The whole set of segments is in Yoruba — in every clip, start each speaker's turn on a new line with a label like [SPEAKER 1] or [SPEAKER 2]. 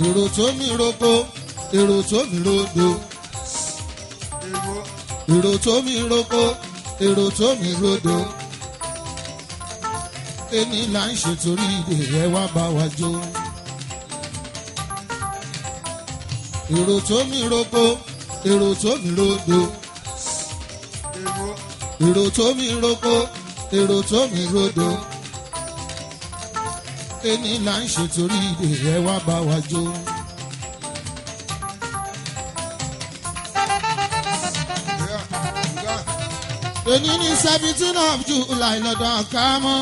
[SPEAKER 1] èrò tó mi roko èrò tó mi rodo èrò tó mi roko èrò tó mi rodo ẹni là ń ṣètòrí ìdè ẹ wá bá wa jó. èrò tó mi roko èrò tó mi rodo èrò tó mi roko èrò tó mi rodo ẹni là ń ṣètòrí ìdè ẹ wá bá wa jó. èní ní 17 of July lọ́dọ̀ àkámọ́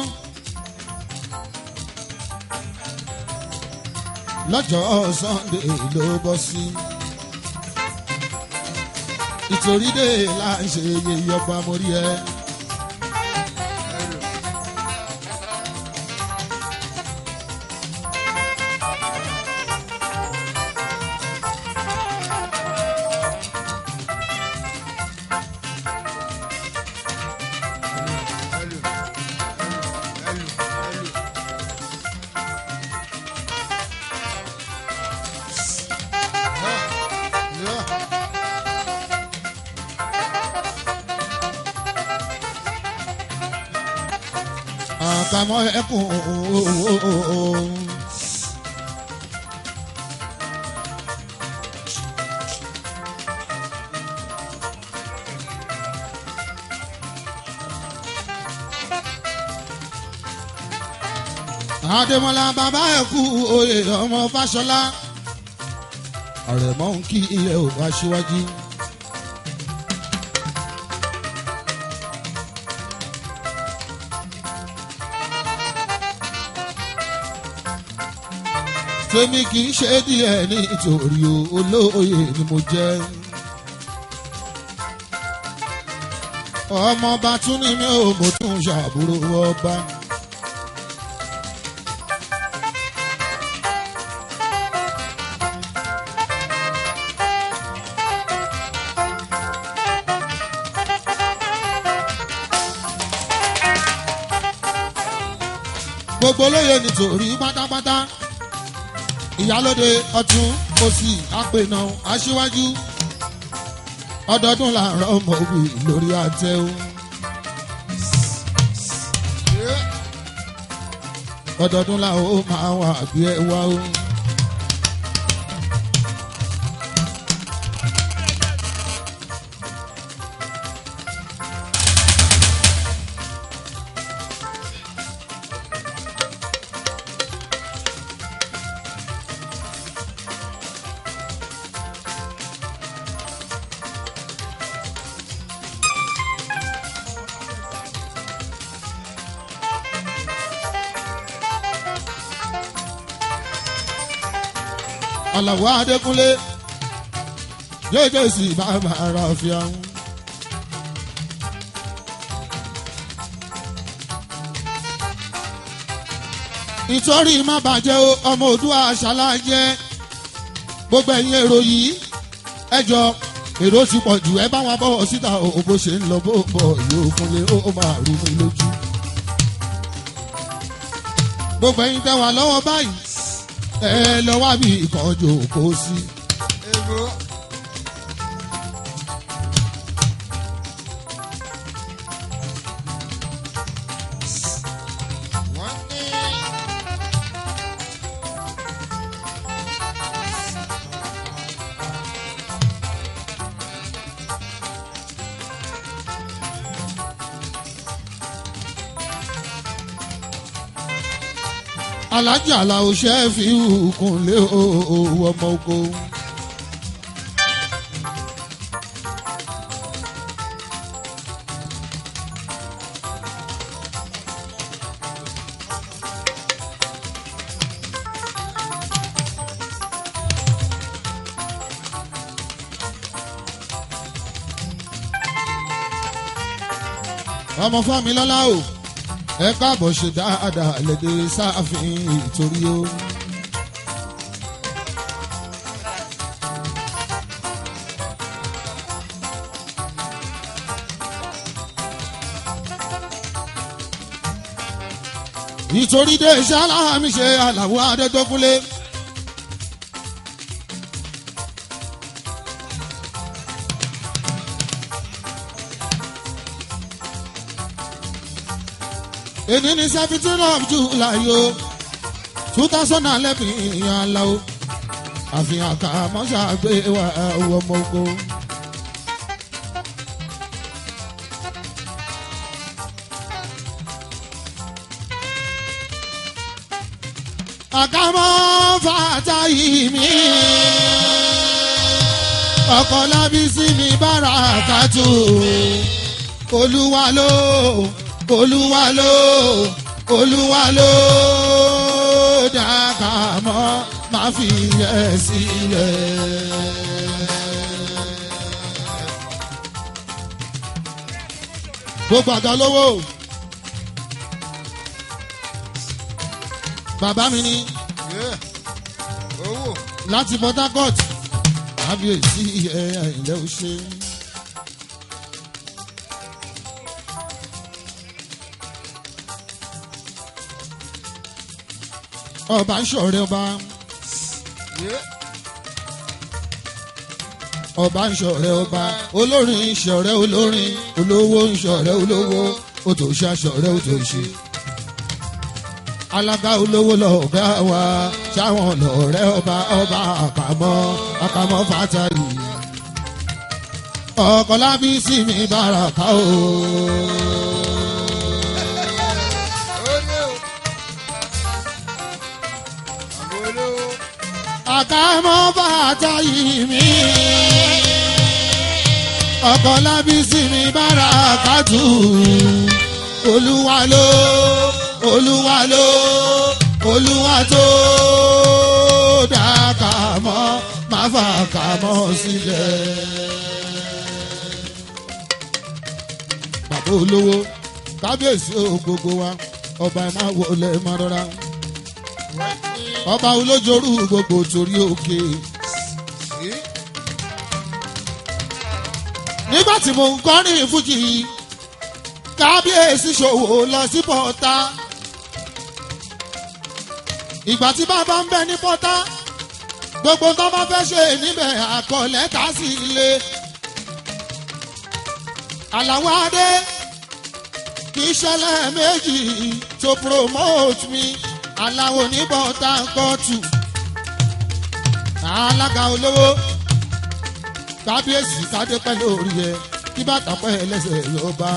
[SPEAKER 1] lọ́jọ́ Sunday ló bọ́ sí ìtorí dé là ń ṣe yeye ọba mórí ẹ. Àkàmọ́ ẹkùn Adémọ́lá bàbá ẹ̀kú oyè ọmọ Fáṣọlá àrẹ̀mọ́ ń kí ilẹ̀ ò aṣíwájú. tèmi kì í ṣe díẹ̀ nítorí olóyè ni mo jẹ́. ọmọọba tún ní mi ò mo tún ṣàbúrò ọba. gbogbo olóyè nítorí pátápátá ìyálóde ọ̀tún òsì àpènà aṣíwájú ọdọọdún làárọ̀ ọmọ òbí lórí àtẹ o. ọdọọdún làwọn ó máa wà bí ẹ wá o. Àlàwọ̀ Adékúnlé jẹ́jẹ́ sí bàbá ara fi àwọn. ìtorí má bàjẹ́ ọmọ Oòduà àṣàlá jẹ́ gbogbo ẹ̀yin èrò yìí ẹjọ́ èrò ti pọ̀ jù ẹ bá wọn bọ̀ síta bó ṣe ń lọ bó bọ̀ yóò Kúnlé ó máa rú mi lójú. gbogbo ẹ̀yin tẹ́ wà lọ́wọ́ báyìí ẹ lọ wá bí ìkan jòkó sí. Alájà làwọn ṣe fi Kúnlé owó ọmọ oko. ọmọ Fámilọ́lá o ẹ káàbọ̀ ṣe dáadáa lédè sáàfin ìtorí o. ìtorí dé iṣẹ́ aláàmì ṣe Àlàó Adétókúnlé èdè ní 17 of July o 2011 ìyàn la o àfihàn ká mọ́ṣá gbé wa ọmọ ogun. àkàmọ́ fàtà yìí mi ọkọ̀ lábísí mi Bàràkàtù Olúwa ló Olúwa ló Olúwa ló dàkàmọ́ máa fi yẹ sílẹ̀. gbogbo àga lówó bàbá mi ni láti Port Harcourt kábíyèsí ilẹ̀ òṣè. ọba ń ṣọ̀rẹ́ ọba ọba ń ṣọ̀rẹ́ ọba olórin ń ṣọ̀rẹ́ olórin olówó ń ṣọ̀rẹ́ olówó òtòṣì ṣọ̀rẹ́ òtòṣì alága olówó lọ́ọ̀gá wa ṣáwọn lọ́ọ̀rẹ́ ọba ọba àkàmọ́ Fàtàyì ọkọ̀ lábísí mi Bàràkà o. àkàmọ́ Fàtàyì mi ọkọ̀ lábísí mi Bàràkàtù Olúwa ló Olúwa ló Olúwa tó dàkàmọ́ máa fà kàmọ́ sílẹ̀. bàbá olówó kábíyèsí gbogbo wa ọba ẹ̀ máa wọlé máa rọra ọba olójorú gbogbo torí òkè. nígbà tí mo ń kọrin fújì kábíyèsí ṣòwò lọ sí pọ́tà ìgbà tí bàbá ń bẹ ní pọ́tà gbogbo tó bá fẹ́ ṣe níbẹ̀ àkọlẹ́ta sí ilé Àlàó Adé kì í ṣẹlẹ̀ méjì to promote me Àlàó ní Port Harcourt alága olówó kábíyèsí kádé pẹ́ lórí ẹ kí bàtà pẹ́ lẹ́sẹ̀ yóò bá.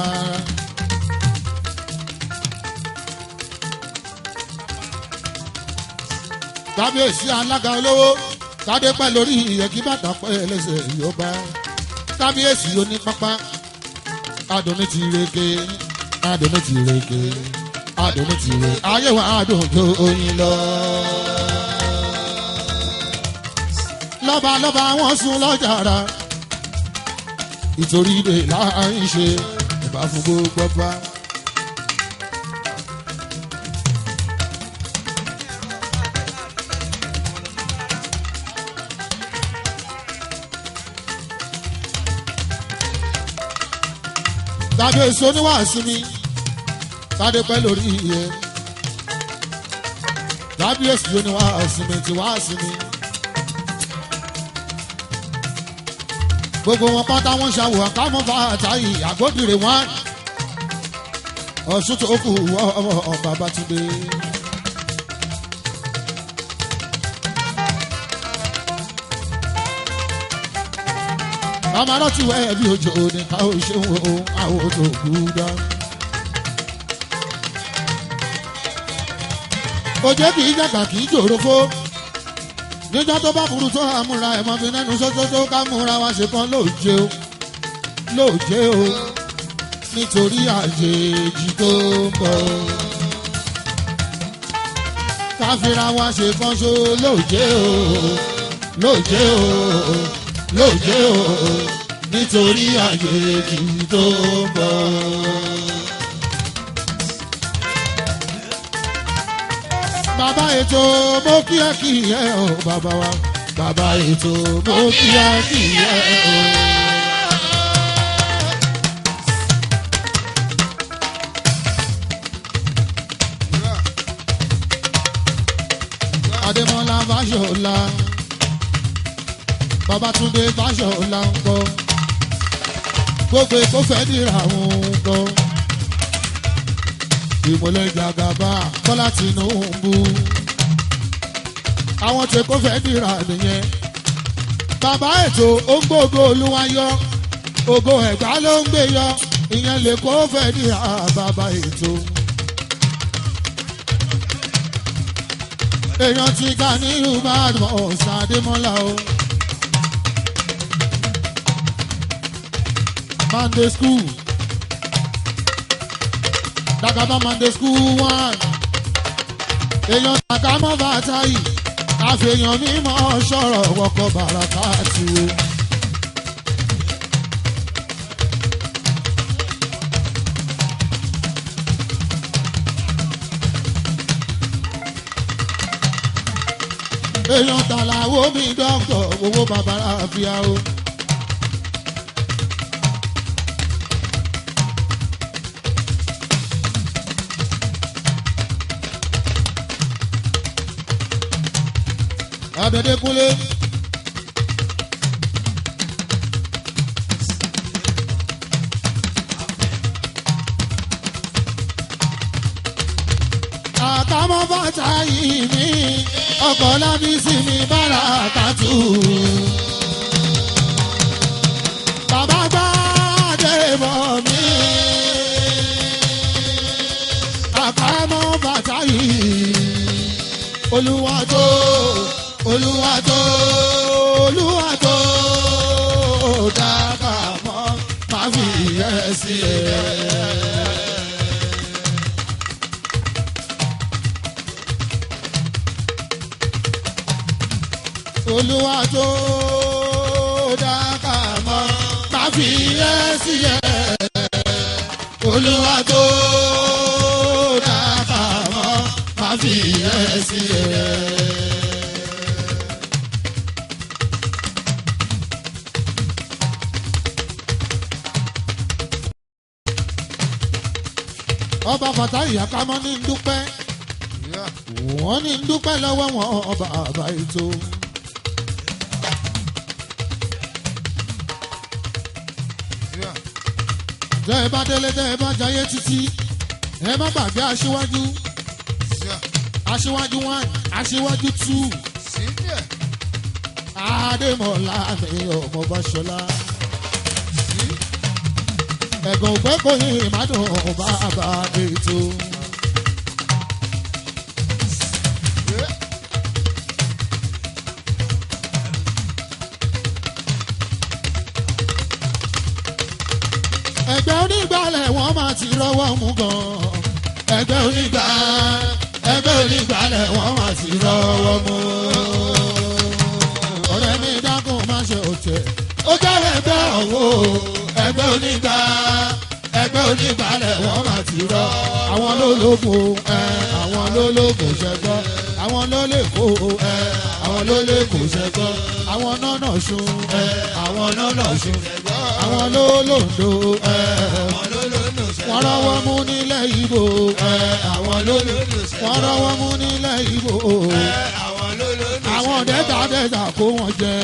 [SPEAKER 1] kábíyèsí alága olówó kádé pẹ́ lórí ẹ kí bàtà pẹ́ lẹ́sẹ̀ yóò bá. kábíyèsí onípápá adùn ti reke adùn ti reke adùn ti reke ayé wa adùn tó oyin lọ. lọ́ba lọ́ba wọ́n sún lọ́jàrá ìtorí ilé láàrin ṣe ìbá fún gbogbo ọba. kábíyèsí oníwàásù mi kádé pẹ́ lórí iye kábíyèsí oníwàásù mi ti wàásù mi. gbogbo wọn pátá wọn ṣàwò àkámọ́ Fàtàyì Àgódìrè wọn Ọ̀ṣun tó kù ọmọ Babátúndé. màmá rántí wẹ́ bí òjò ní ká ó ṣe wo àwọn tó kú dá. òjò kì í jàgbà kì í jòròfó níjọ́ tó bá burú tó àmúra ẹ̀mọ́ fi nẹ́nu sótótó ká múra wá ṣe kan lóòjé o lóòjé o nítorí àjèjì tó ń bọ̀ ká fira wá ṣe kan ṣó lóòjé o lóòjé o lóòjé o nítorí àjèjì tó ń bọ̀. bàbá ètò mo kí ẹ kí ẹ o bàbá wa bàbá ètò mo kí ẹ kí ẹ o. Adémọ́lá Fáṣọlá Babátúndé Fáṣọlá ń kọ́ gbogbo èkó fẹ́ dìrà ń kọ́ ìmọ̀lẹ̀ Jagaba Bọ́lá Tinubu àwọn tí kò fẹ́ dìrà nìyẹn bàbá ètò ó ń gbógo Olúwa yọ ògo Ẹ̀gbá ló ń gbé yọ ìyẹn lè kó fẹ́ dìrà bàbá ètò. èèyàn ti ká ní ìbàdàn ọ̀sán Adémọ́lá o. Monday school Jagaba Monday school 1 èèyàn Jagaba bàtà yìí àfihàn mímọ́ sọ̀rọ̀ wọkọ̀ bàràkàtì o. èèyàn tàlàwọ́ mi dọ́kítọ̀ owó bàbá àfíà o. Adédékúnlé àtàmọ́ bàtà yìí mi ọkọ̀ lábísí mi bára kàtú. Bàbá gbàdé bọ̀ mí àtàmọ́ bàtà yìí Olúwa tó Olúwa tó Olúwa tó dábà mọ́ má fi yẹ sí ẹ. Olúwa tó dábà mọ́ má fi yẹ sí ẹ. Olúwa tó dábà mọ́ má fi yẹ sí ẹ. Ọba Fàtáì Àkámọ́ ní dúpẹ́ wọ́n ní dúpẹ́ lọ́wọ́ wọn ọba àbá ètò. tẹ́ ẹ bá délé tẹ́ ẹ bá jayé títí ẹ má gbàgbé aṣíwájú aṣíwájú 1 aṣíwájú 2 Adémọ́lá mi ọmọ Báṣọlá ẹ̀gàn òpẹ́ kò yín ìmádùn bàbá ètò. ẹgbẹ́ onígbàlẹ̀ wọ́n máa ti rọ́wọ́ mú gan-an. ẹgbẹ́ onígbàlẹ̀ wọ́n máa ti rọ́wọ́ mú. ọ̀rẹ́ mi dákun má ṣe òtẹ̀ ó jẹ́ ẹgbẹ́ ọ̀wọ́ ẹgbẹ́ onígbàlẹ̀ wọ́n máa ti rọ́. àwọn lólógún àwọn lólógún ṣẹgbọ́ àwọn lólèkó àwọn lólèkó ṣẹgbọ́ àwọn nọ́nà ṣun àwọn nọ́nà ṣun àwọn lólòǹdó wọ́n rọ́wọ́ mú nílẹ̀ Ìgbò àwọn lólòǹdó wọ́n rọ́wọ́ mú nílẹ̀ Ìgbò àwọn dẹ́ta kó wọn jẹ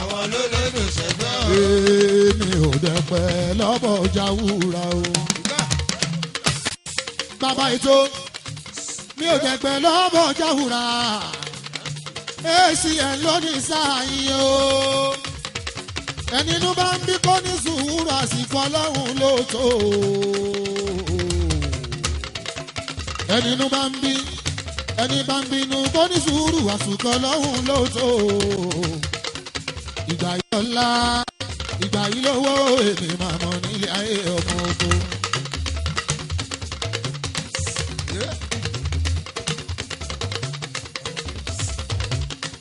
[SPEAKER 1] àwọn lólòǹdó ṣẹgbọ́ èmi ò dẹ́pẹ́ lọ́bọ̀ Jáwúra o. Bàbá ètò mi ò dẹ́pẹ́ lọ́bọ̀ Jáwúra ACN lónìí sáà yìí o. ẹni inú bá ń bí kó ní sùúrù àsìkò Ọlọ́run ló tó. ẹni inú bá ń bí ẹni bá ń bínú kó ní sùúrù àsìkò Ọlọ́run ló tó. ìgbà yìí ọ̀la ìgbà yìí lówó èmi máa mọ nílé ayé ọmọ ogun.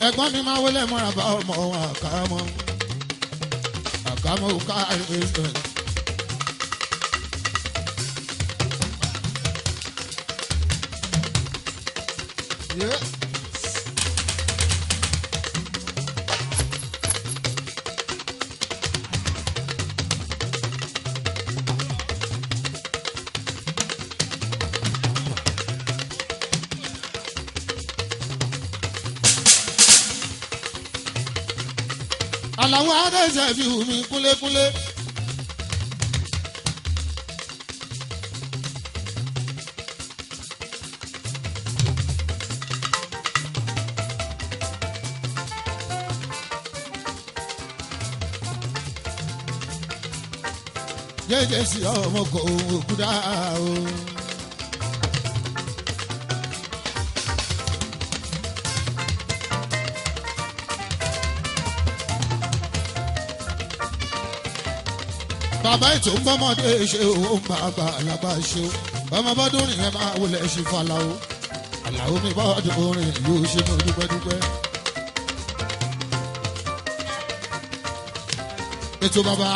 [SPEAKER 1] ẹ̀gbọ́n mi máa wọlé mọ́ra bá ọmọ Àkámọ́. Àkámọ́ ká ẹ̀ẹ́sẹ̀. Àlàó Adéṣẹ́ fi hù mí kúlékúlé. jẹ́jẹ́ sí ọmọ kò òkúta o. bàbá ètò ń bọ́mọdé ṣe owó ń bá àgbàlagbà ṣe o ọmọ bọ́dún rìn ẹ máa wọlé ṣe fún aláwo aláwo mi bọ́dún rìn yóò ṣe mọ́ dúpẹ́dúpẹ́. ètò bàbá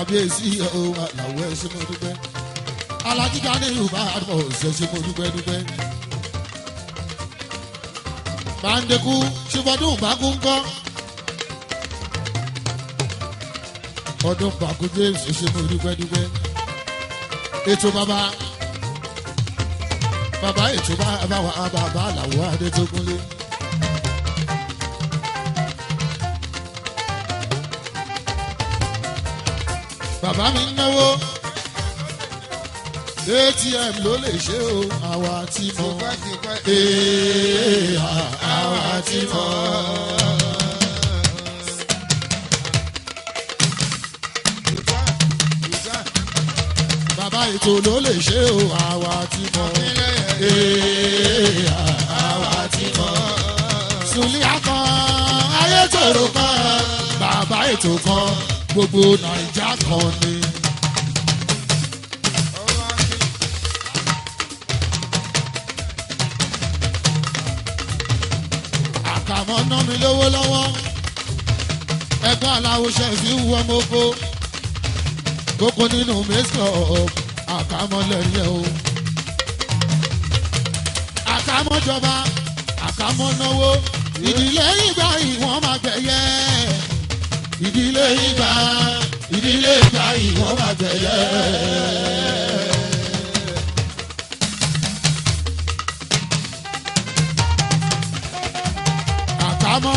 [SPEAKER 1] àbíyèsí ohun aláwo ẹ ṣe mọ́ dúpẹ́ alájíjà ní yorùbá àdúgbò ṣe mọ́ dúpẹ́dúpẹ́. bàǹdẹ̀kù ṣùgbọ́dún bàkún kọ́. ọdún pàkó james ṣe mú dúpẹ́dúpẹ́. ètò bàbá ètò bàbá wa bàbá làwọ̀ adétókúnlé. bàbá mi ń náwó atm ló lè ṣe o àwa ti mọ àwa ti mọ. ètò ló lè ṣe o àwa ti mọ àwa ti mọ. Sùlíà kan ayétòrò kan bàbá ètò kan gbogbo Naija kan ni. àkàmọ́ ná mi lówó lọ́wọ́ ẹ̀gbọ́n aláwo ṣe fi wú ọmọ oko kókó nínú mẹ́sàn-án àkàmọ́ lẹ́yìn o. àkàmọ́ jọba àkàmọ́ náwó ìdílé ìgbà ìwọ̀n máa gbẹ̀yẹ. ìdílé ìgbà ìwọ̀n máa gbẹ̀yẹ. àkàmọ́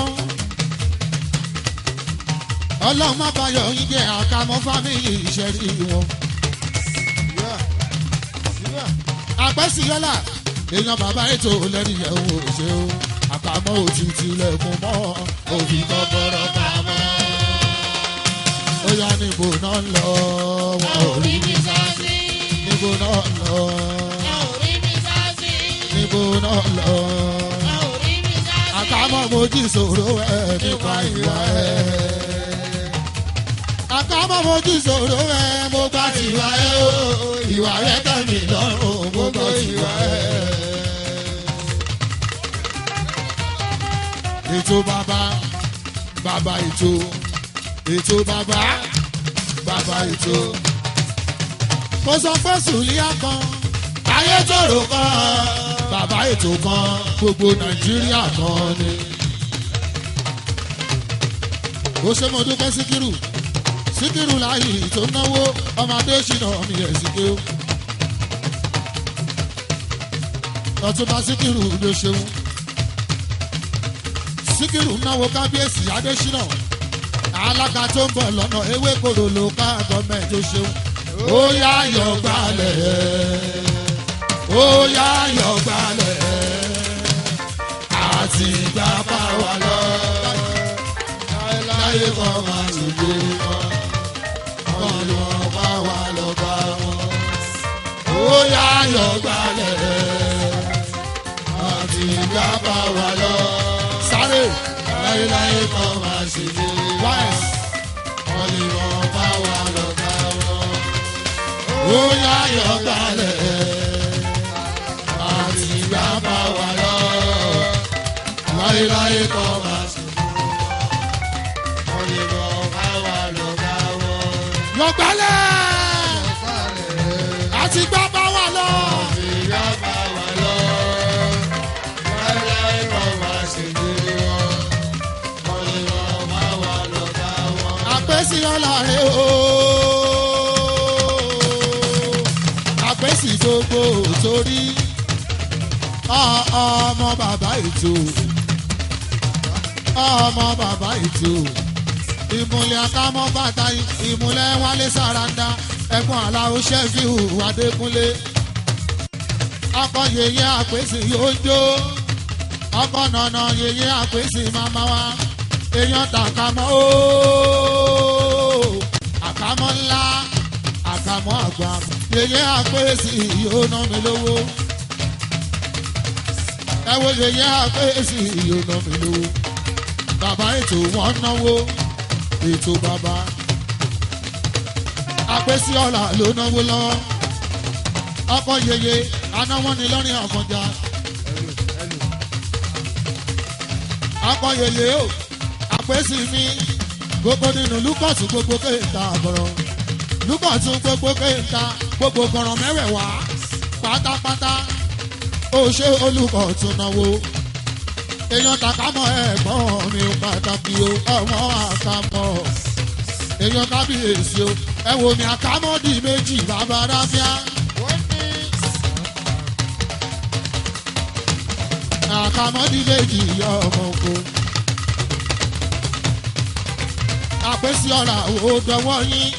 [SPEAKER 1] ọlọ́run má bayọ̀ yín jẹ́ àkàmọ́ fámìlì ìṣẹ̀rí wọn. àgbẹ̀síyọ́lá èèyàn bàbá ètò lẹ́nu yẹ̀ wò ṣe o àkàmọ́ òtítì lẹ́kùn mọ́ òfin kọ́kọ́rọ́ pamọ́. ó yá níbo náà ń lọ wọn ò rí mi sáàsì. níbo náà ń lọ wọn ò rí mi sáàsì. níbo náà ń lọ wọn ò rí mi sáàsì. àkàmọ́ mojú ìṣòro ẹ̀ nípa ìwà ẹ̀. àkàmọ́ mojú ìṣòro ẹ̀ mo gbà tìwà ẹ̀ o ìwà rẹ̀ tẹ̀mí lọ́rùn mo gbọ́ ìwà ẹ̀. ètò bàbá ètò bàbá ètò. mo sọ pé Sùlíà kan ayétòrò kan bàbá ètò kan gbogbo Nàìjíríà kan ni. ó ṣe mo dúpẹ́ Síkírù láàyè tó náwó ọmọdé ṣìnà mi ẹ̀ síké o. Ọ̀túnba Síkírù ló ṣeun. Síkírù náwó kábíyèsí Adéṣínà alága tó ń bọ̀ lọ́nà ewé kòrò ló ká gọ́ọ̀mẹ̀ntì tó ṣeun. ó yá yọ̀ gbalẹ̀ ó yá yọ̀ gbalẹ̀ àti ìgbà bá wà lọ láyé kan máa ti gbé wọn wọn ni wọn bá wà lọ bá wọn. ó yá yọ̀ gbalẹ̀ àti ìgbà bá wà lọ sáré láyé kan máa ṣe gbé wọn wọn ni wọn bá wà lọ bá wọn. ó yá yọ̀ gbalẹ̀ àti ìgbà bá wà lọ láyé kan máa ṣe. Lọ́gbálẹ̀ àti gbá bá wà lọ. Ìyá bá wà lọ. Láíláí kan máa ṣe dé wọn. Kọ́ni wọn bá wà lọ bá wọn. Àpèsè ọ̀làrẹ̀ o. Àpèsè gbogbo torí ọmọ bàbá ètò. Ọmọ bàbá ètò. Ìmùlẹ̀ àkàmọ́ bàtà ìmùlẹ̀ wálé sàràǹdà ẹ̀gbọ́n aláwo ṣẹ́fíù Adékúnlé. ọkọ̀ yèyé àpèsè yóò jó ọkọ̀ nànà yèyé àpèsè màmá wa èèyàn tàkàmọ́ ooo àkàmọ́ ńlá àkàmọ́ àgbà yèyé àpèsè yóò ná mi lówó. ẹ wo yèyé àpèsè yóò ná mi lówó. bàbá ètò wọn náwó ètò bàbá àpèsè ọ̀la ló náwó lọ́wọ́. ọkọ yèyé anáwó ni lọ́rin àkànjà. ọkọ yèyé o àpèsè mi gbogbo nínú lúkọ̀tù gbogbo kéńtà àbọ̀rọ̀ lúkọ̀tù gbogbo kéńtà gbogbo kọ̀rọ̀ mẹ́wẹ̀ẹ̀wá pátápátá ó ṣe olùkọ̀tù náwó. èèyàn tàkámọ́ ẹ̀gbọ́n mi pàtàkì o ọmọ àkàmọ́ èèyàn kábíyèsí o ẹ wo mi àkàmọ́ di méjì bàbá ráfíà. àkàmọ́ di méjì yọ ọmọ oko. àpèsè ọ̀rà ò dọwọ́ yín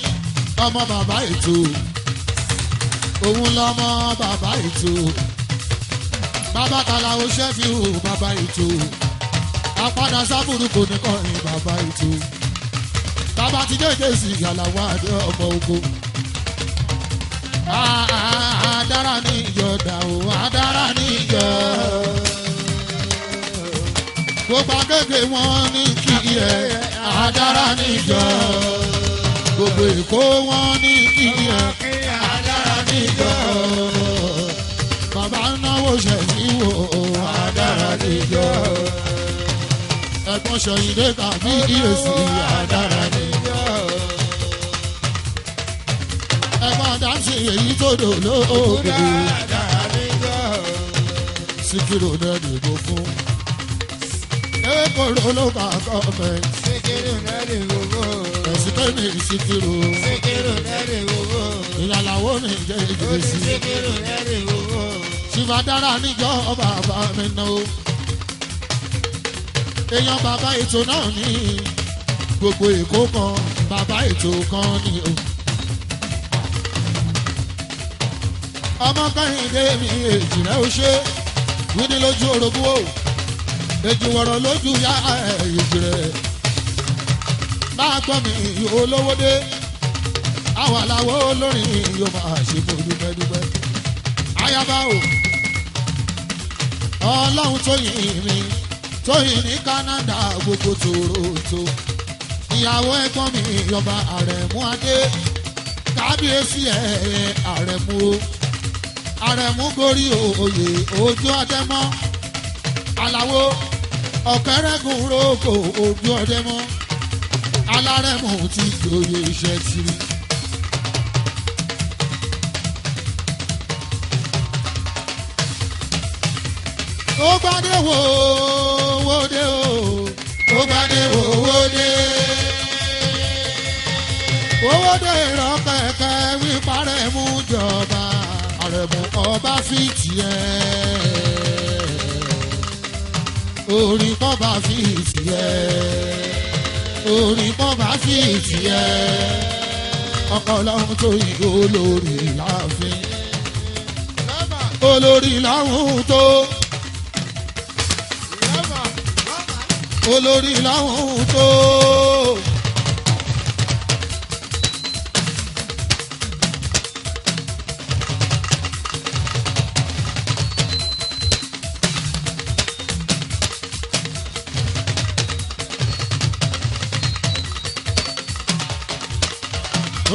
[SPEAKER 1] ọmọ bàbá ètò òun lọmọ bàbá ètò bàbá kàlàó ṣẹ́fì ò bàbá ètò àpàdà sábùrù kò ní kọrin bàbá ètò bàbá ti dédé sí ìyàlàwọ àdé ọmọ ogun. àdára ní ìjọdá o àdára ní ìjọ gbogbo akéèké wọn ní kí ẹ àdára níjọ gbogbo èkó wọn ní kí ẹ àdára níjọ bàbá náwó ṣẹ̀fí wò àdára níjọ ẹ̀gbọ́n ṣẹ̀yìndé tàbí ìyèsí àdára níjọ ẹ̀gbọ́n dáńsì èyí tó dò lóògbé àdára níjọ síkírò náà dìbò fún. Ekoro local government. Sikiru nẹ́ẹ̀dì gbogbo. Ẹ̀sìnkẹ́ mi Sikiru. Sikiru nẹ́ẹ̀dì gbogbo. Ìyàlàwó mi jẹ́ ìjẹ́sí. Sikiru nẹ́ẹ̀dì gbogbo. Ṣìfàdára níjọ́ bàbá mi ná o. Èèyàn bàbá ètò náà ní gbogbo Èkó kan bàbá ètò kan ní o. Ọmọ Kẹ́hìndé mi èjì rẹ̀ ó ṣe wí ní lójú orogún o. Èjì wọ̀rọ̀ lójú yá èjì rẹ̀ máa gbọ́ mi olówó dé àwọn aláwọ̀ olórin yóò máa ṣe fún dúpẹ́dúpẹ́. Ayaba o ọlọ́run tó yìn mí tó yìn ní Canada gbogbo Toronto ìyàwó ẹ̀gbọ́n mi ọba Àrẹ̀mú Adé kábíyèsí ẹ̀ Àrẹ̀mú o Àrẹ̀mú gorí oyè ojú ọdẹ mọ́ aláwo ọ̀kẹ́rẹ́gùn rògbò ojú ọdẹ mọ́ alárẹ̀mú ti joyè iṣẹ́ tiri. ó gbádé wò ó dé o ó gbádé wò ó dé owó dé ìrọ̀kẹ̀kẹ̀ wípa rẹ̀ mú jọba Àrẹ̀mú ọba fìtì ẹ̀ orí pọ́ba fìtì ẹ̀ orí pọ́ba fìtì ẹ̀ ọkọ̀ ọlọ́run tó yìn olórí láàfin olórí láwùn tó olórí láwùn tó.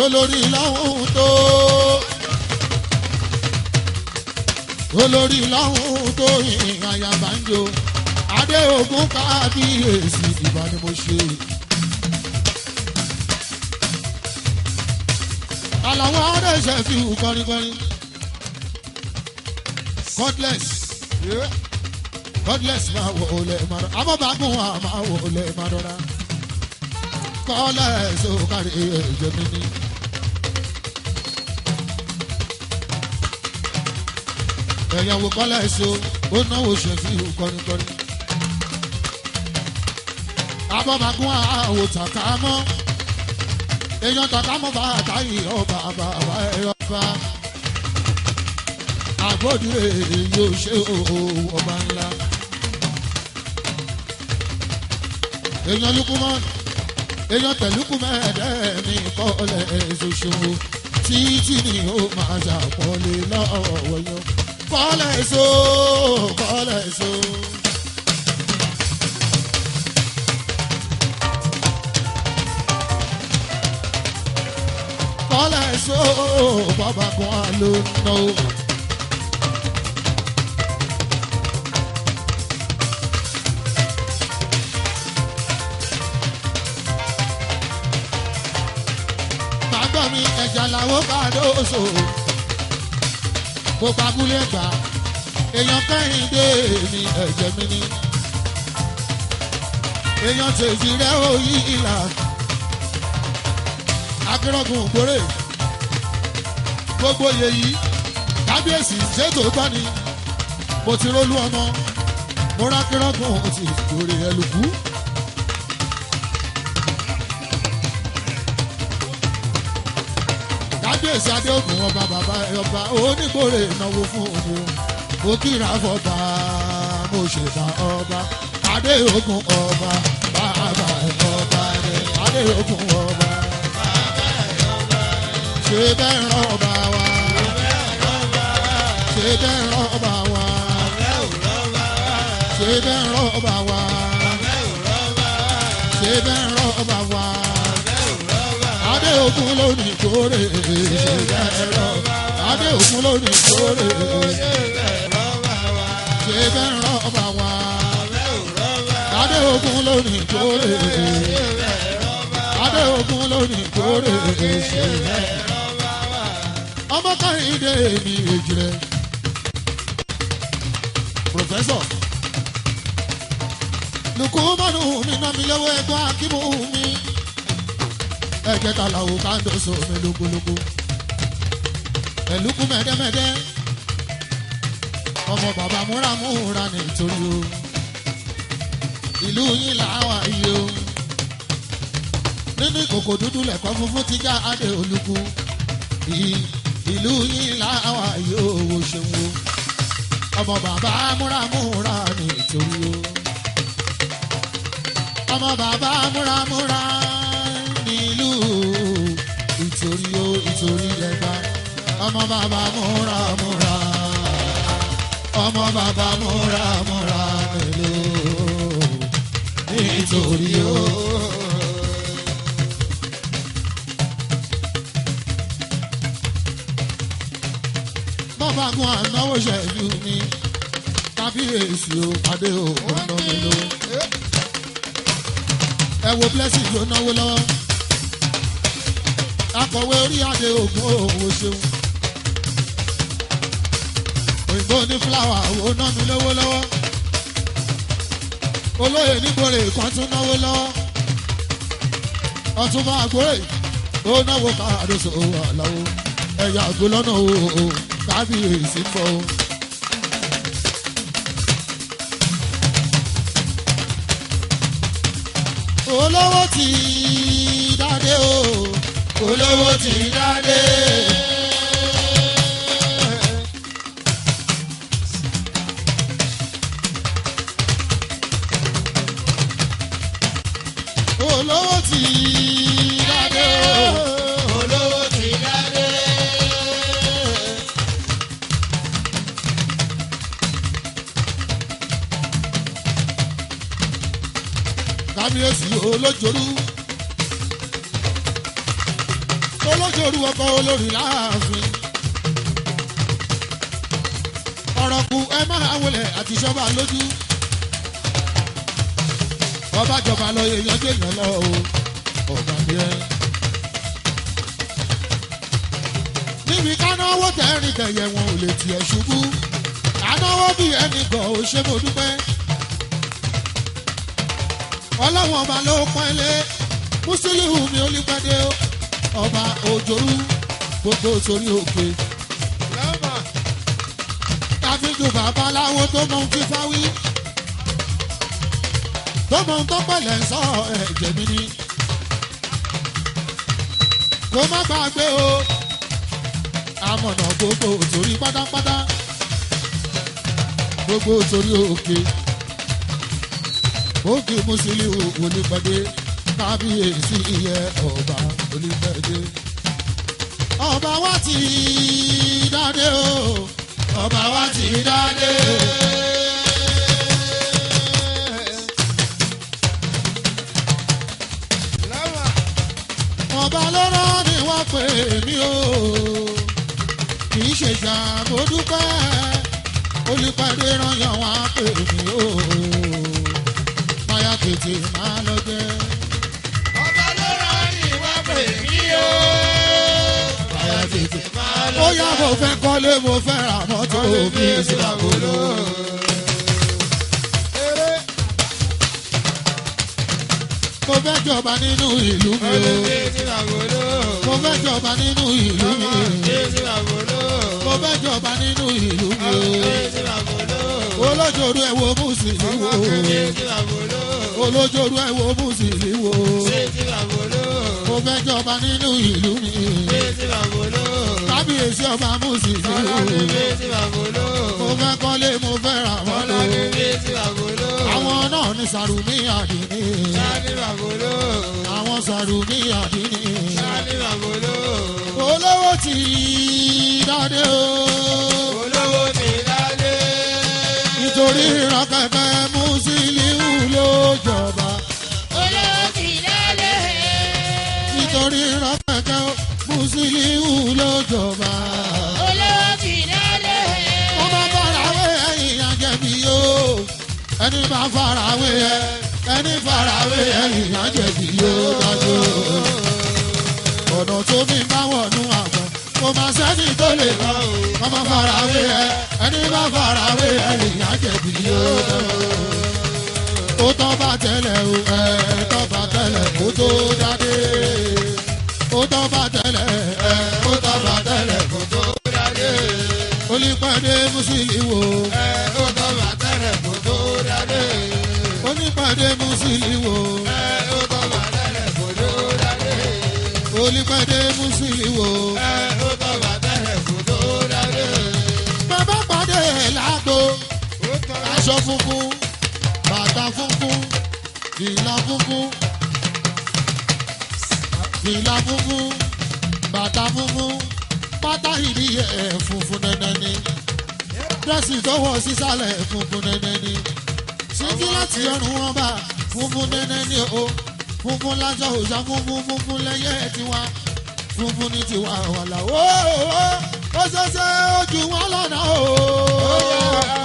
[SPEAKER 1] olórí láwọn tó olórí láwọn tó yìn àyàbánjọ adé ogun kábíyèsí ìbá ni mo ṣe. àlàwọ̀ ọ̀rẹ́sẹ̀ fi hù kọrinkọrin godless máa wò ó lẹ̀ máa rọ abọ́bàgùn wa máa wò ó lẹ̀ máa rọra kọ́lẹ̀ sókàrí ẹ̀jẹ̀ mi ní. ẹ̀yàwó kọ́lẹ̀ so ó náwó ṣẹ̀fì kọ́nikọ́ni. abọ́bàgùn àwò tàkà mọ́ èèyàn tàkà mọ́ bàtà yìí ọba bàbá ẹ̀yọ́ bá àgbòdìrè yóò ṣe ọba ńlá. èèyàn lukumọ́ni èèyàn tẹ̀lúkù mẹ́ẹ̀ẹ́dẹ́ ní kọ́lẹ̀ ṣoṣo títí ni ó máa ṣàpọ́nlé lọ́wọ́ yan. Kọ́lẹ̀ so, kọ́lẹ̀ so. Kọ́lẹ̀ so, bàbá kan ló ná o. Bàbá mi ẹja làwọn bá dóso. Gbogbo abúlé gbà èèyàn Kẹ́hìndé mi ẹ̀jẹ̀ mi ni. Èèyàn tèjì rẹ̀ ó yí ìlà. Akérògùn gbòòrè gbogbo yèyí kábíyèsí ṣètò tọ́ ni. Mo ti rólú ọmọ mo rá Akérògùn ti gbòòrè ẹlùkú. Kábíyèsí Adéògùn ọba bàbá ọba onígbòòrè náwó fún omi o. Mo kíra fọba mo ṣèbà ọba Adéògùn ọba bàbá ọba Adéògùn ọba. Ṣé bẹ́ẹ̀ rán ọba wa? Ṣé bẹ́ẹ̀ rán ọba wa? Ṣé bẹ́ẹ̀ rán ọba wa? Ṣé bẹ́ẹ̀ rán ọba wa? Adéògùn ló ní kórè. Adéògùn ló ní kórè. Ṣé bẹ́ẹ̀ rán ọba wa? Adéògùn ló ní kórè. Adéògùn ló ní kórè. Ọmọ Kẹ́hìndé mi èjì rẹ̀. Pòfẹ́sọ̀ Lukumanu mi ná mi lọ́wọ́ ẹ̀gbọ́n Akímù mi. Ẹ̀jẹ̀ ta làwọn kándó so mi lógólógó. Ẹ̀lúkú mẹ́dẹ́mẹ́dẹ́. Ọmọ bàbá múramúra nítorí o. Ìlú yín làwọn ayé o. Nínú ìkòkò dúdú lẹ̀kọ́ funfun ti já adé olúkú. Ìlú yín làwọn ayé owó ṣeun o. Ọmọ bàbá múramúra nítorí o. Ọmọ bàbá múramúra nílùú ìtorí o ìtorí lẹ́gbà. Ọmọ bàbá múramúra. Ọmọ bàbá múramúra nílùú nítorí o. Bàbá gun ànáwó ṣẹ̀lú mi. Kábíyèsí o adé o ọ̀nà mi ló. Ẹ wo blessing ló náwó lọ́wọ́. Akọ̀wé orí adé ògùn òwò ṣeun. Òyìnbó ní fúláwà owó ná mi lówó lọ́wọ́. Olóyè nígbòrè kan tún náwó lọ́wọ́. Ọ̀túnba àgbòrè ó náwó káàdóso àlàó. Ẹ̀yà àgbo lọ́nà o kábíyèsí ń bọ̀ o. Olówó ti dáadé o. Olówó ti dáadé. Olówó ti dáadé o. Olówó ti dáadé. Kábíyèsí olójorú. Olójorú ọkọ olórí láàfin. Ọ̀rọ̀ kù ẹ máa wọlé àti ìṣọ́ba lójú. Ọba jọba lọ èèyàn jẹ́ èèyàn lọ o. Ọba ni ẹ. Níbi kánáwó tẹ̀rín tẹ̀yẹ̀ wọn ò lè tiẹ̀ ṣubú. Kánáwó bí ẹnì gan ò ṣe mo dúpẹ́. Ọlọ́wọ́n ọba ló pọ́n ilé. Mùsùlùmí mi olùpàdé ọba òjòrú gbogbo sórí òkè. Káfíńdù babaláwo tó mọ ohun tí fáwí. Tó mọ ohun tó pẹ̀lẹ́ sọ ẹ̀jẹ̀ mi ni. Kó má gbàgbé o. Amọ̀nà gbogbo sórí pátápátá. Gbogbo sórí òkè. Òkè Mùsùlùmí olùpàdé. Kábíyèsí iye ọba olùpàdé. ọba wa ti dáadé o ọba wa ti dáadé. ọba lọ́rọ́ ni wọ́n pè mí o kì í ṣe jà mo dúpẹ́ olùpàdé rányàn wá pè mí o máyà tètè máa lọ jẹ́.
[SPEAKER 2] ọba lọ́rọ́ ni wọ́n pè mí o máyà tètè máa lọ jẹ́.
[SPEAKER 1] ó yá mo fẹ́ kọ́lé mo fẹ́ ra mọ́tò mi ìsìlágolo. mo fẹ́ jọba nínú ìlú mi o. mo fẹ́ jọba nínú ìlú mi. mo fẹ́ jọba nínú ìlú mi o. olójooru ẹ̀ wo mùsùlùmí wo. olójooru ẹ̀ wo mùsùlùmí wo. mo fẹ́ jọba nínú ìlú mi. kábíyèsí ọba mùsùlùmí wo. mo fẹ́ kọ́lé mo fẹ́ ra mọ́tò. àwọn náà ní Sàrùmí Àdìní. àwọn Sàrùmí Àdìní. olówó ti dáadé o.
[SPEAKER 2] olówó ti dáadé.
[SPEAKER 1] nítorí ìrànkẹ́kẹ́ Musiliu ló jọba.
[SPEAKER 2] olówó ti dáadé.
[SPEAKER 1] nítorí ìrànkẹ́kẹ́ Musiliu ló jọba.
[SPEAKER 2] olówó ti dáadé.
[SPEAKER 1] wọ́n bá farawé ẹ̀yìn àjẹbí o. ẹni bá farawé ẹ ẹni farawé ẹ̀yìn àjẹbí o dájú. ọ̀nà tó mi bá wọ̀nú àgbọn kò máa sẹ́ni tó lè lọ. wọ́n bá farawé ẹ ẹni bá farawé ẹ̀yìn àjẹbí o dájú. ó tọ́ bá tẹ́lẹ̀ o tọ́ bá tẹ́lẹ̀ kó tó dáadé. ó tọ́ bá tẹ́lẹ̀ ó tọ́ bá tẹ́lẹ̀ kó tó dáadé. olùpàdé Musiliu wo.
[SPEAKER 2] ó tọ́ bá tẹ́lẹ̀ kó tó dáadé.
[SPEAKER 1] onípàdé Musiliu wo.
[SPEAKER 2] ó tọ́ bá tẹ́lẹ̀ kó tó dáadé.
[SPEAKER 1] olùpàdé Musiliu wo.
[SPEAKER 2] ó tọ́ bá tẹ́lẹ̀ kó tó dáadé.
[SPEAKER 1] bàbá pàdé lágbo
[SPEAKER 2] ó tọ́ bá
[SPEAKER 1] aṣọ funfun bàtà funfun fìlà funfun fìlà funfun bàtà funfun pátá ìdí ẹ̀ funfun nẹ́nẹ́ ni dírẹ́sì tó wọ̀ sísàlẹ̀ funfun nẹ́nẹ́ ni síkí láti ọrùn wọn bá funfun nẹ́nẹ́ ni o funfun lájọ òòṣà funfun funfun lẹ́yẹ tiwa funfun ní tiwa wàlà ó ṣẹṣẹ ojú wọn lọ́nà o.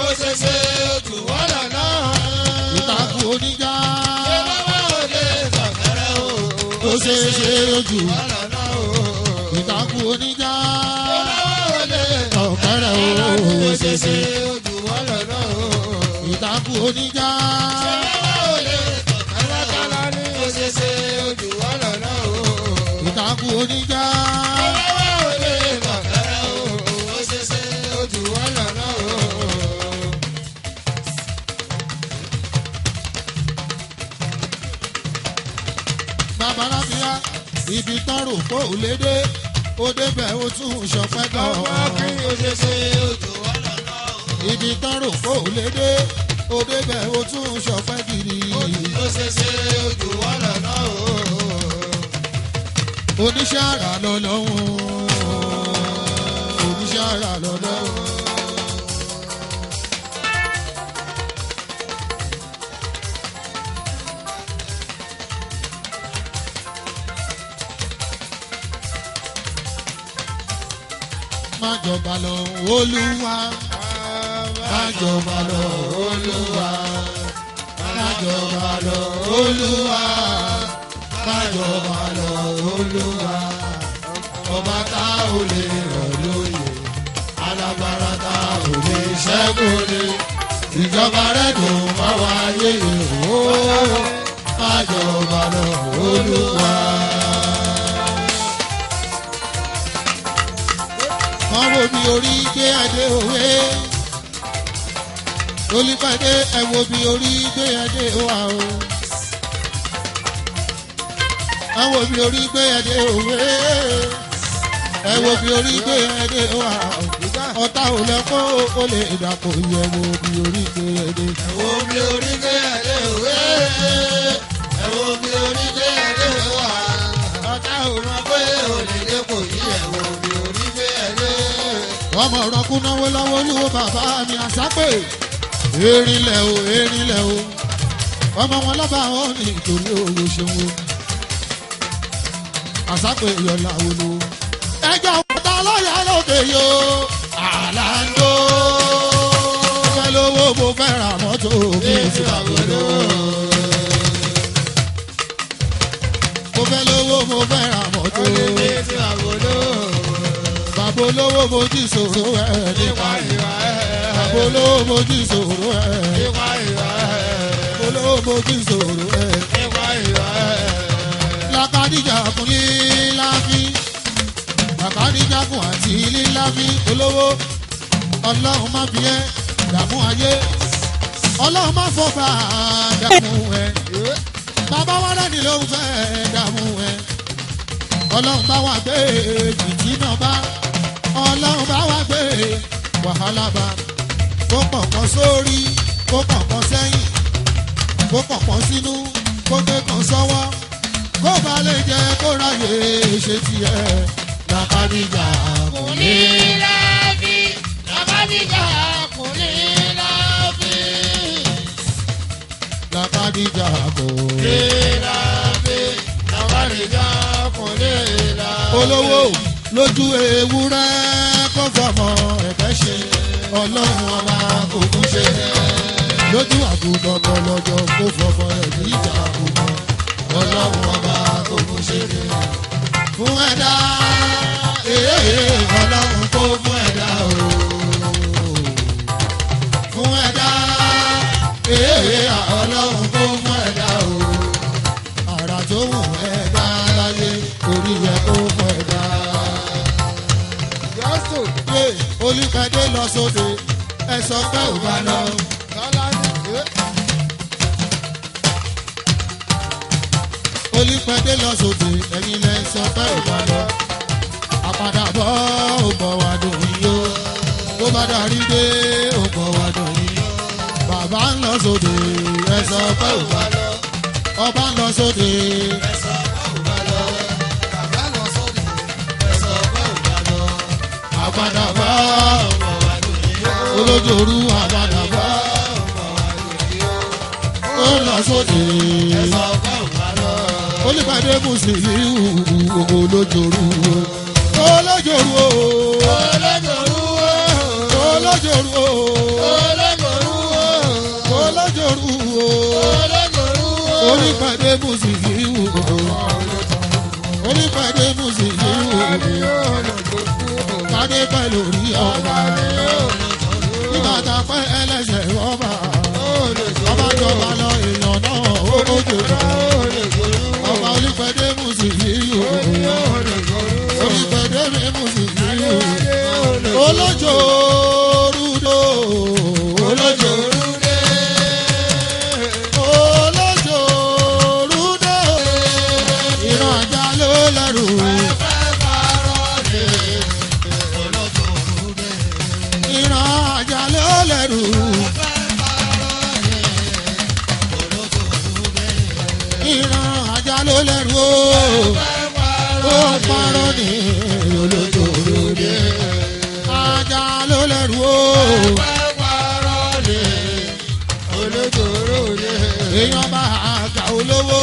[SPEAKER 2] ó ṣẹṣẹ ojú wọn lọ́nà.
[SPEAKER 1] ìtàkùn oníjà.
[SPEAKER 2] ìbáwá òde sọ̀kẹ́rẹ́ o.
[SPEAKER 1] ó ṣeéṣe ojú.
[SPEAKER 2] wọn lọ́nà o.
[SPEAKER 1] ìtàkùn oníjà.
[SPEAKER 2] ìbáwá òde
[SPEAKER 1] ọ̀kẹ́rẹ́ o.
[SPEAKER 2] ó ṣẹṣẹ ojú wọn lọ́nà o.
[SPEAKER 1] ìtàkùn oníjà.
[SPEAKER 2] ìbáwá òde sọ̀kẹ́rẹ́ kálá ní ó ṣẹṣẹ ojú wọn lọ́nà o.
[SPEAKER 1] ìtàkùn oníjà.
[SPEAKER 2] ìbáwá òde sọ̀kẹ́rẹ́ o. ó ṣẹṣẹ ojú wọn lọ́nà o.
[SPEAKER 1] babalábíà ibi tọrọ kó o lé dé ó débẹ̀ ó tún ṣọpẹ́ gan.
[SPEAKER 2] ọmọ kí ó ṣẹṣẹ ojú wọn lọ́nà o.
[SPEAKER 1] ibi tọrọ kó o lé dé ó débẹ̀ ó tún ṣọpẹ́ gidi.
[SPEAKER 2] ó ṣẹṣẹ ojú wọn lọ́nà o.
[SPEAKER 1] oníṣẹ́ àrà lọ́lọ́hún oníṣẹ́ àrà lọ́lọ́hún. má jọba lọ Olúwa má jọba lọ Olúwa má jọba lọ Olúwa má jọba lọ Olúwa ọba tá ò lè rọ̀ lóyè alágbára tá ò lè ṣẹ́gun ni ìjọba rẹ̀ dùn má wáyé ìhó má jọba lọ Olúwa. wọ́n wo bí orí gbé ẹdẹ òwe olùpàdé ẹ wo bí orí gbé ẹdẹ wà o ẹ wo bí orí gbé ẹdẹ òwe ẹ wo bí orí gbé ẹdẹ wà o ọ̀tá ò lẹ́kọ́ ó lè dàpọ̀ yẹ wo bí orí gbé ẹdẹ.
[SPEAKER 2] ẹ wo bí orí gbé ẹdẹ òwe ẹ wo bí orí gbé ẹdẹ wà ọ̀tá ò mọ̀ pé ò lè dépò yìí ẹ wo bí
[SPEAKER 1] ọmọ ọ̀rọ̀kú náwó lọ́wọ́ olúwo bàbá mi àsápè erinlẹ̀ o erinlẹ̀ o ọmọ wọn lọ́ba wọn ní ìtòrí owó ṣeun o àsápè yọ̀lá olú ẹjọ́ òkúta lọ́yà lóde yo àlàndó fẹ́ lówó mo fẹ́ ra mọ́tò mi ò sì àgbọ̀dọ̀ mo fẹ́ lówó mo fẹ́ ra mọ́tò bàbá olówó mojú ìṣòro ẹ̀ nípa ìwà ẹ̀ bàbá olówó mojú ìṣòro ẹ̀ nípa ìwà ẹ̀ olówó mojú ìṣòro ẹ̀ nípa ìwà ẹ̀. Lákàdíjà kún líláfi Lákàdíjà kún àti líláfi olówó ọlọ́run má fi ẹ́ dààmú ayé ọlọ́run má fọba dààmú ẹ̀ bàbá wa rẹ̀ ni ló ń fẹ́ dààmú ẹ̀ ọlọ́run bá wà gbé jìjì náà bá ọlọ́run bá wà gbé wàhálà bá kó pọ̀npọ̀n sórí kó pọ̀npọ̀n sẹ́yìn kó pọ̀npọ̀n sínú kó gbé kan sọ́wọ́ kó bá lè jẹ́ kó ráyè ṣe tiẹ̀ Lákàdíjà kò ní láfi Lákàdíjà kò ní láfi Lákàdíjà kò ní láfi Lákàdíjà kò ní láfi. Olówó lójú ewúrẹ́ kó fọmọ ẹ̀fẹ́ ṣe ọlọ́run ọba kò kún ṣe lójú àgùntàn bọ̀lọ́jọ́ kó fọmọ ẹ̀bí ìjà àgùntàn ọlọ́run ọba kò kún ṣe fún ẹ̀dá ọlọ́run kó fún ẹ̀dá o fún ẹ̀dá ọlọ́run kó fún ẹ̀dá o àrà tó wù ẹ̀dá láyé orí ẹ̀ kó fún ẹ̀dá. Olùpẹ̀dé lọ sóde ẹ sọ pé ò bá lọ. Olùpẹ̀dé lọ sóde ẹ̀yin lẹ sọ pé ò bá lọ. Àpàdàbọ̀ ò bọ̀ wá dùn yín o. Bó bá darí dé ò bọ̀ wá dùn yín. Bàbá ń lọ sóde ẹ sọ pé ò bá lọ. Ọba ń lọ sóde ẹ sọ pé ò bá lọ. Bàbá ń lọ sóde ẹ sọ pé ò bá lọ. Àpàdàbọ̀ olójooru àbàdàbà ó lọ sóde Olùpẹ̀dé Musiliu olójooru olójooru olójooru olójooru Olùpẹ̀dé Musiliu Olùpẹ̀dé Musiliu kádé pẹ́ lórí ọba bàtà pẹ́ ẹlẹ́sẹ̀ ọba ọba jọba lọ èèyàn náà ó jòjò ọba Olùpẹ̀dé Musiliu Olùpẹ̀dé Musiliu olójoorudo olójoorude olójoorudo ìran ajá ló lẹ́rù. Lẹ́rù ìran ajá ló lẹ́rù ó parọ́ ní olójoorude ajá ló lẹ́rù ó parọ́ ní olójoorude èèyàn bá àgbà olówó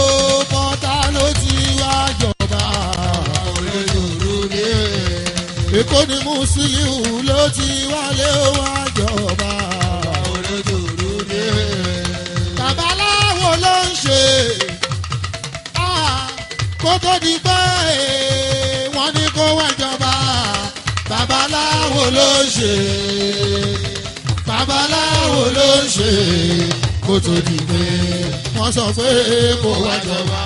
[SPEAKER 1] pọ́tà ló ti wá jọba olójoorude Èkó ni Musiliu ló ti wálé wá jọba olójoorude babaláwo ló ń ṣe kó tó di pé wọ́n ní kó wá jọba babaláwo ló ń ṣe babaláwo ló ń ṣe kó tó di pé wọ́n sọ pé kó wá jọba.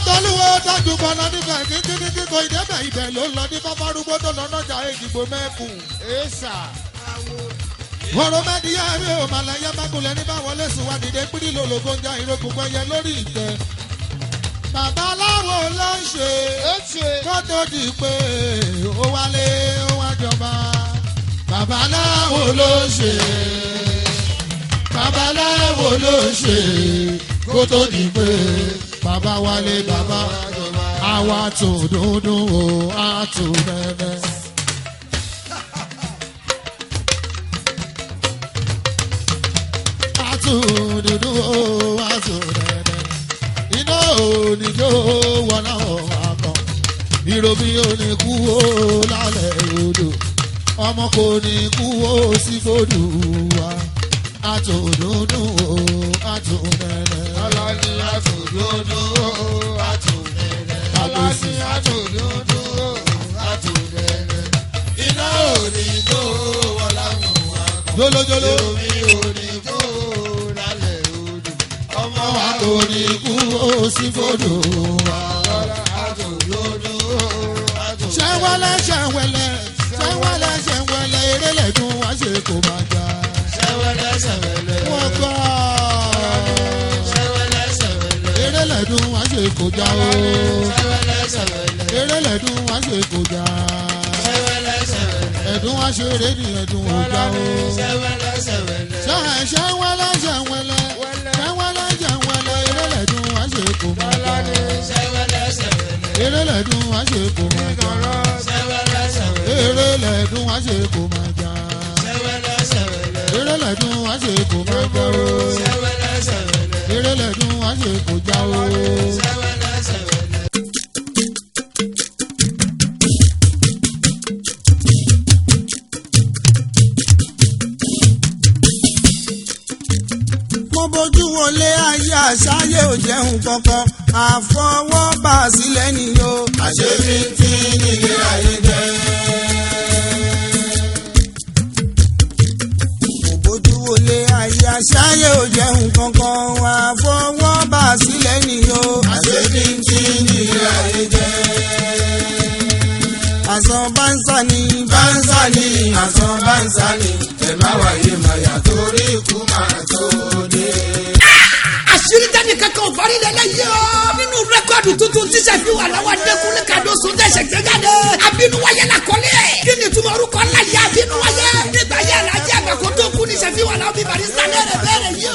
[SPEAKER 1] Tọ́lúwo dájú bọ́lá nígbà kíkí kò ìdẹ́bẹ̀ ibẹ̀ ló lọ ní bábárúgbó tó lọ nájà ìdìbò mẹ́kùn. Ọ̀rọ̀ mẹ́díyà rí o màláyà mágùnlẹ̀ ní báwọlé sùn wá dìde pírí lòlògó ń ja ìrókùn pẹ́yẹ lórí ìtẹ́. Babaláwo ló ń ṣe kó tó di pé ó wálé ó wá jọba. Babaláwo ló ń ṣe babaláwo ló ń ṣe kó tó di pé bàbá wálé bàbá àwa tó dúdú o á tó bẹ́ẹ̀. dúdú ó wá sùn dẹ́dẹ́. Iná oníjó wọlá ọ̀hún akọ. Ìròbí oníkú ó lálẹ́ odò. Ọmọ kò ní kú ó sí fòdù wa. Àtòdúdú ó àtòdẹ́dẹ́.
[SPEAKER 2] Ọlọ́ni àtòdúdú ó àtòdẹ́dẹ́. Ọlọ́ni àtòdúdú ó àtòdẹ́dẹ́. Iná oníjó wọlá ọ̀hún akọ.
[SPEAKER 1] Jólójóló.
[SPEAKER 2] Ìròbí oníkú lálẹ́ odò. Ọmọ wa
[SPEAKER 1] Kò ní kú ó sí fòdù wa.
[SPEAKER 2] àtòdúdú ó àtòdẹ́dẹ́.
[SPEAKER 1] Ṣẹ́wẹ́lẹ́ ṣẹ́wẹ́lẹ́ ṣẹ́wẹ́lẹ́ ṣẹ́wẹ́lẹ́ eré lẹ́dùn wá ṣe kò máa jà.
[SPEAKER 2] Ṣẹ́wẹ́lẹ́ ṣẹ̀wẹ́lẹ́.
[SPEAKER 1] Wọ́n gbọ́.
[SPEAKER 2] Ṣẹ́wẹ́lẹ́ ṣẹ̀wẹ́lẹ́.
[SPEAKER 1] Eré lẹ́dùn wá ṣe kò já o.
[SPEAKER 2] Ṣẹ́wẹ́lẹ́ ṣẹ̀wẹ́lẹ́.
[SPEAKER 1] Eré lẹ́dùn wá ṣe kò já.
[SPEAKER 2] Ṣẹ́wẹ́lẹ́ ṣẹ̀wẹ́lẹ́.
[SPEAKER 1] Ẹ̀dùn wá ṣe eré ní ẹ̀dùn ò já o.
[SPEAKER 2] Ṣẹ́wẹ́lẹ́ ṣẹ̀wẹ́lẹ́.
[SPEAKER 1] Ṣẹ́wẹ́lẹ́ ṣẹ́wẹ́lẹ́ ṣẹ́wẹ́lẹ́ ṣẹ́wẹ́lẹ́ eré lẹ́dùn wá ṣe kò máa jà.
[SPEAKER 2] Ṣẹ́wẹ́lẹ́ ṣẹ̀wẹ́lẹ́.
[SPEAKER 1] Eré lẹ́dùn wá ṣe kò máa jà.
[SPEAKER 2] Ṣẹ́wẹ́lẹ́ ṣẹ̀wẹ́lẹ́.
[SPEAKER 1] Eré lẹ́dùn wá ṣe kò máa jà.
[SPEAKER 2] Ṣẹ́wẹ́lẹ́ ṣẹ̀wẹ́lẹ́.
[SPEAKER 1] Eré lẹ́dùn wá ṣe kò máa jà o.
[SPEAKER 2] Ṣẹ́wẹ́lẹ́ ṣẹ̀wẹ́lẹ́.
[SPEAKER 1] Eré lẹ́dùn wá ṣe kò já o.
[SPEAKER 2] Ṣẹ́wẹ́lẹ́ ṣẹ̀wẹ́lẹ́.
[SPEAKER 3] mo bójú wọlé ayé àṣàyè ò jẹun kankan àfọwọ́bà sílẹ̀ nìyó.
[SPEAKER 2] Àṣebí tí nílé ayé jẹ́.
[SPEAKER 3] mo bójú wọlé ayé àṣàyè ò jẹun kankan àfọwọ́bà sílẹ̀ nìyó.
[SPEAKER 2] Àṣebí tí nílé ayé jẹ́.
[SPEAKER 3] àsán bánsá ni
[SPEAKER 2] Bánsá ni àsán bánsá ni ẹ má wáyé màyà torí ikú máa tó dé.
[SPEAKER 4] àṣírí jáde kankan òfòrí lẹ́lẹ́ yìí o. nínú rẹ́kọ̀dù tuntun tíṣà fi wà láwọn adékúnlé kàdóso tẹ̀sẹ̀ gbé jáde. àbínúwáyé la kọ́lé ẹ̀. kí ni túmọ̀ orúkọ ńlá yẹ àbínúwáyé. nígbà yẹ alájẹ àgbà kó tó kú ní sẹ́fí wà láwọn bí barista lẹ́rẹ̀ bẹ́ẹ̀rẹ̀ yìí o.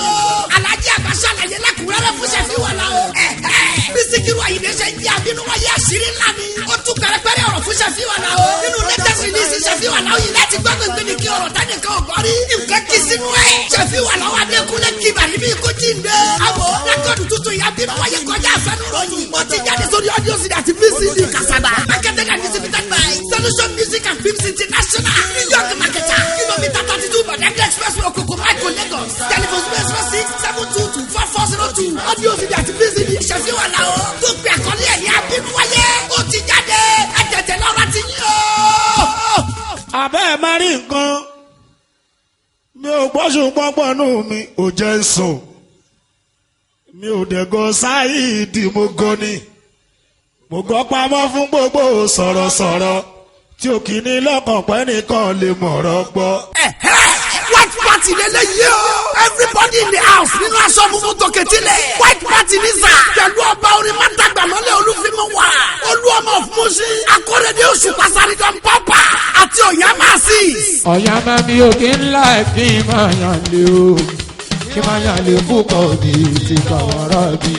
[SPEAKER 4] alájẹ àgbà sàlàyé lákùrẹ́rẹ́ fún sẹ́fí wà láwọn. bí Síkírù Àyìndé ṣe jẹ́ àbínúwáyé àṣírí ńlá ni. ó tún pẹ̀rẹ̀pẹ̀rẹ̀ ọ̀rọ̀ fún sẹ́fí wà láwọn. nínú latest release sẹ́fí wà láwọn yìí láti gbọ́ gbẹ̀gbẹ̀ ni kí ọ̀rọ̀ tani kan ò gbọ́ rí. nǹkan kì í sínú ẹ̀. sẹ́fí wà láwọn adékúnlé kí bàrí bí kò jí ń dé. àwọ̀ rẹ́kọ̀dù tuntun yà bínú wáyé kọjá àfẹnuròyìn. ó ti jáde sórí audio CD àti VCD kasaba. marketed and distributed by Solution Music and Films International. New York marketer. Kilomita 32 Badagry Expressway Okoko Maiko Lagos. Telephone 0672244402. Audio CD àti VCD ṣàfihàn àlàó. tó pe àkọlé ẹ̀ ní abínú wáyé. ó ti jáde. ẹ tètè lọ́ra ti yín o.
[SPEAKER 5] àbẹ́ ẹ̀ máa rí nǹkan mi ò gbọ́sùn pọ́npọ́nù mi ò jẹ́ ń sùn mi ò dẹ̀gọ́ sáyìdì mo gọ́ ni mo gọ́ pamọ́ fún gbogbo sọ̀rọ̀sọ̀rọ̀ tí ò kì í ní lọ́kàn pẹ́ nìkan lè mọ̀rọ̀ gbọ́.
[SPEAKER 4] White party lele yìí o. Everybody in the house nínú aṣọ funfun tòkè tilẹ̀. White party ní sà. pẹ̀lú ọba orin mátàgbà lọ́lẹ̀ olúfimú wa. olúọmọ fúnṣin. akóredé oṣù pàṣẹ dán pọ́pà. àti Ọ̀yámásì.
[SPEAKER 6] Ọ̀yámásì òkè ńlá kí n máa yàn lé o kí n máa yàn lé púpọ̀ ní ti kàwárà bí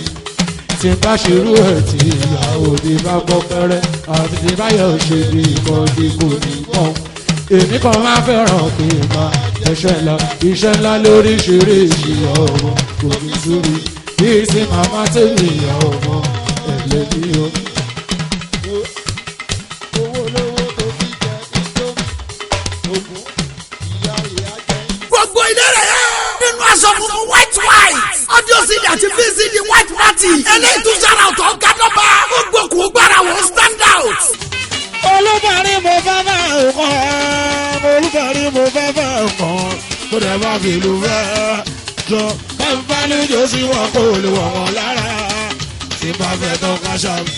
[SPEAKER 6] tí bá ṣerú ẹ̀ tí ìyàwó mi bá gbọ́ pẹ́rẹ́ àti tí báyọ̀ ṣe bí ìkọ́ni kò ní mọ́ èmi kan máa fẹ́ràn kí n máa iṣẹ́ ńlá lóríṣiríṣi ọmọ kò ní sórí bí sí màmá tèmi ọmọ ẹ̀lẹ́bí o.
[SPEAKER 4] gbogbo ilé rẹ̀ yẹ́ nínú aṣọ funfun white audio CD àti VCD white party eléyìí tún sára ọ̀tọ̀ gádọ́bà ó gbókùn gbára wọn stand out.
[SPEAKER 5] olùdarí mo fẹ́ fẹ́ nǹkan olùdarí mo fẹ́ fẹ́ nǹkan kó dẹ̀ bá fi lù fẹ́ jọ bẹ́ẹ̀ bá ní jọ́sí wọn kó lè wọ̀ wọ́n lára tí bá fẹ́ tán ká ṣàbí.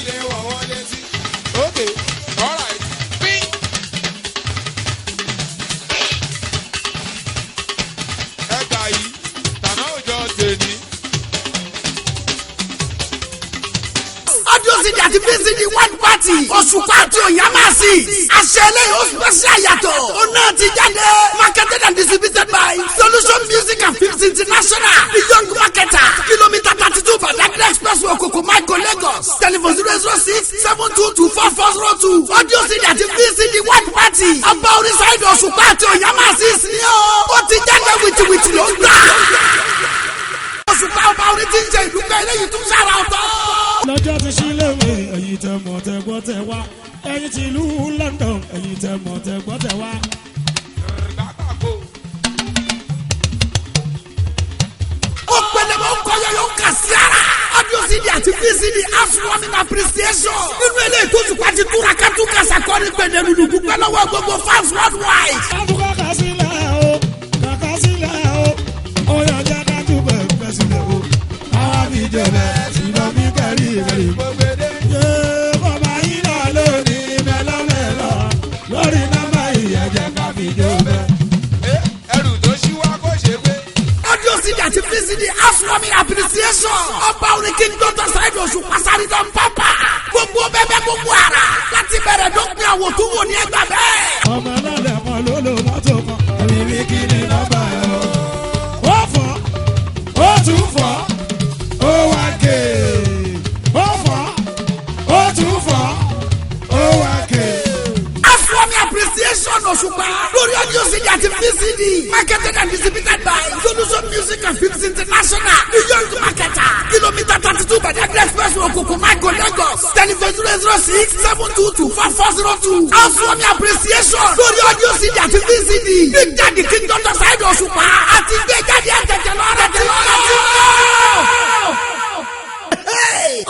[SPEAKER 4] àti VCD white party Òṣùpá àti Ọ̀yámásì àṣẹ eléyìí ó special yàtọ̀ ó náà ti jáde marketed and distributed by Solution Music and Films International the young marketer kilomita 32 Badagry Expressway Okoko Maiko Lagos telephone 00672224402 audio CD àti VCD white party ọba oríṣiríṣi Òṣùpá àti Ọ̀yámásì sí ni ó ti jáde wìtìwìtì ló ń gbà. orin tí ń ṣe ìlú kan eléyìí tún sára ọ̀tọ̀.
[SPEAKER 5] lọ́jọ́ ti sílẹ̀ mi ẹ̀yin tẹ mọ̀ tẹ gbọ́ tẹ wá ẹ̀yin ti ìlú London ẹ̀yin tẹ mọ̀ tẹ gbọ́ tẹ wá.
[SPEAKER 4] ó pẹlẹ mọ kọyọ yóò kà sí ara. audio CD àti VCD housewarming appreciation. nínú eléyìí tó tùpá ti túra ká tún kàṣà kọ́ni pẹ̀lẹ́lu dùgbẹ́ lọ́wọ́ gbogbo fans worldwide.
[SPEAKER 5] kàkà sílẹ̀ o kàkà sílẹ̀ o ó yọ jẹ́ dájú bẹ́ẹ̀ sílẹ̀ o àwọn àbíjọ bẹ́ẹ̀ sílẹ̀ bí kẹ́rì kẹ́rì. yé bàbá yìí náà lónìí mẹ́lọ́mẹ́lọ́ lórí nọ́mbà ìyẹ̀jẹ̀ kábíjọ bẹ́ẹ̀.
[SPEAKER 2] ẹrù tó ṣíwá kó ṣe pé.
[SPEAKER 4] audio CD àti VCD housewarming appreciation. ọba orin King Dr. Saheed Òṣùpá sáré dán pápá. gbogbo bẹ́ẹ̀ gbogbo ara láti bẹ̀rẹ̀ dópin àwọn tó wò ní ẹgbà bẹ́ẹ̀.
[SPEAKER 5] ọmọ náà lè mọ lólo mọ́tò kan èmi kí ni nọ́mbà ẹ̀ o. ó fọ́ ó tún fọ́ ó wá ké ó fọ́ ó tún fọ́ ó wá ké.
[SPEAKER 4] housewarming appreciation Òṣùpá lórí audio CD àti VCD. marketed and distributed by Solution Music and Films International. New York marketer. Kilomita 32 Badagry Express Okoko Michael Lagos. Telephone 006-722-4402. housewarming appreciation lórí audio CD àti VCD. Big Daddy King Dr. Saheed Òṣùpá àti gbé jáde ẹ̀jẹ̀jẹ̀ lọ́rẹ̀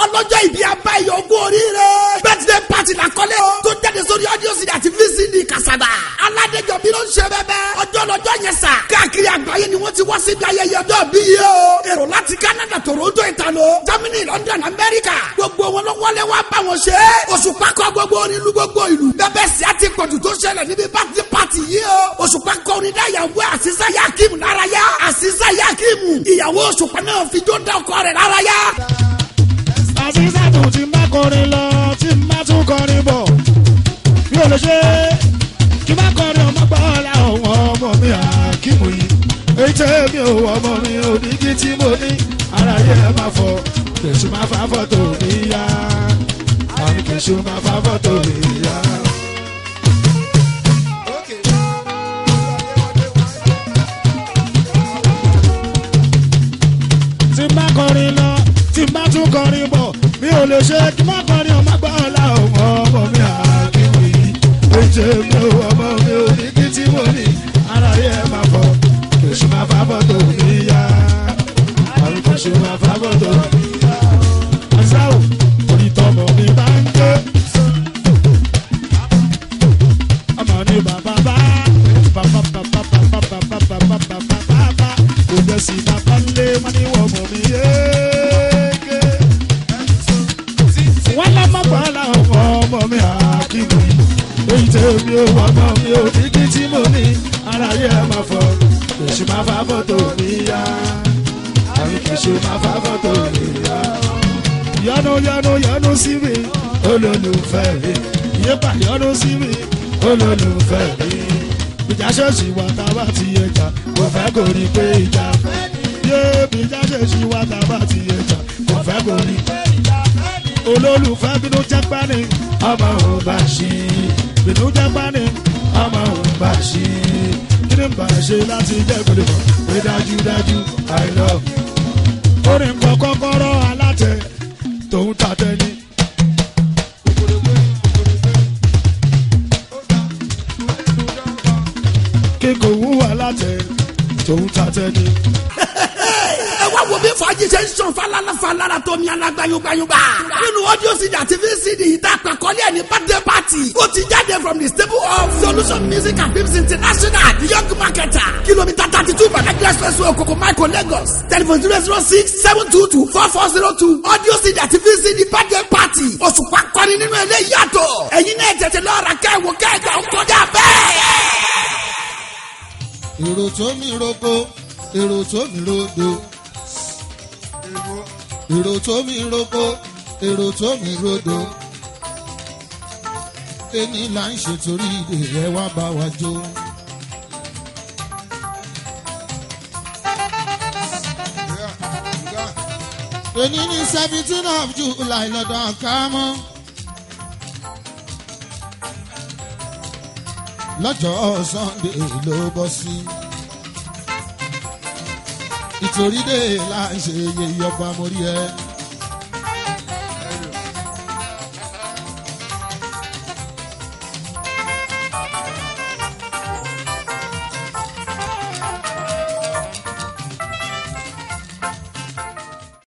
[SPEAKER 4] ọlọ́jọ́ ìbí abáyọ̀ ogún oríire. birthday party làkọ́lé o. tó jáde sórí audio CD àti VCD kàṣàdà. aládéjọ́ bí ló ń ṣe bẹ́ẹ̀ ọjọ́ lọ́jọ́ yẹn sà. káàkiri àgbáyé ni wọ́n ti wá síbi ayẹyẹ ọjọ́ bí yìí o. èrò láti Canada, Toronto, Italo, Germany, London, America. gbogbo wọn ló wọlé wá bá wọn ṣe. Òṣùpá kọ gbogbo onílù gbogbo ìlú. bẹ́ẹ̀ sì á ti pọ̀jù tó ṣẹlẹ̀ níbi birthday party yìí o. Òṣùpá kọ orin dá ìyàwó Àṣìṣà Yakim lárayá. Àṣìṣà Yakim ìyàwó Òṣùpá náà fi jó dá ọkọ rẹ̀ lárayá.
[SPEAKER 5] àṣìṣà tó ti má kọrin lọ tí má tún kọrin bọ̀ bí o lè ṣe kí má kọrin ọmọ gbọ́ làwọn ọmọ mi Àkímù yìí èyí tẹ́ mi ò ọmọ mi ò ní kí tí mo ní ara yẹ máa fọ kèsù máa fa fọ́tò mi yá àmì kèsù máa fa fọ́tò mi yá. tí má kọrin lọ tí má tún kọrin bọ̀ mi ò lè ṣe kí má kọrin ọmọ gbọ́ làwọn ọmọ mi Àkímù yìí èyí tẹ́ mi ò ọmọ mi ò ní kí tí mo ní ara yẹ máa fọ kèsù máa fa fọ́tò mi yá àmì kèsù máa fa fọ́tò mi yá. àṣàwò onítọ̀mọ̀ mi bá ń gbé ọmọ ní bàbá bá bàbá bàbá bàbá bàbá bàbá bàbá bàbá kò jẹ́ sí bàbá ńlé wọn ní wọ́n mọ̀ mí yéé. wọ́n lọ́mọ gbọ́ làwọn ọmọ mi Àkímù yìí èyí tẹ́ mi ò ọmọ mi ò ní kí tí mo ní ara yẹ máa fọ kèsì máa fa fọ́tò mi yá àmì kèsì máa fa fọ́tò mi yá. yọnu yọnu yọnu sí mi olólùfẹ́ mi yípa yọnu sí mi olólùfẹ́ mi. ìjà ṣèṣì wà tá a bá ti ẹja kò fẹ́ kò rí pé ìjà yé ìjà ṣèṣì wà tá a bá ti ẹja kò fẹ́ kò rí pé ìjà olólùfẹ́ bínú jẹ́ pẹ́ni ọmọ òun bá ṣí bínú jẹ́ pẹ́ni ọmọ òun bá ṣí kí ni bá ṣe láti jẹ́ gbọ́dọ̀ mọ̀ pé dájúdájú I love you. orin kan kọ́kọ́rọ́ alátẹ tòun tàtẹ ni. kíkò wúwo alátẹ tòun tàtẹ ni.
[SPEAKER 4] ẹ wá wo bí fàájì ṣe ń sàn falala tó mi alágbáyúgbáyúgbá. nínú audio CD àti VCD yìí tá a pẹ̀ kọ́lé ẹ̀ ní birthday party. ó ti jáde from the stable of Solution Music and Films International the young marketer. kilomita 32 Badagry Express Okoko Michael Lagos. telephone 006-722-4402. audio CD àti VCD birthday party. Òṣùpá kọrin nínú eléyìí yàtọ̀. ẹ̀yin náà tètè lọ́ra kẹ́wò kẹ́gbà ó kọjá bẹ́ẹ̀.
[SPEAKER 1] èrò tó mi roko èrò tó mi rodo èrò tó mi roko èrò tó mi rodo ẹni là ń ṣètòrí ìdè ẹ wá bá wa jó. ẹni ní 17 of July lọ́dọ̀ àkámọ́ lọ́jọ́ Sunday ló bọ́ sí. ìtòrí dé là ń ṣe yeye ọba mórí ẹ.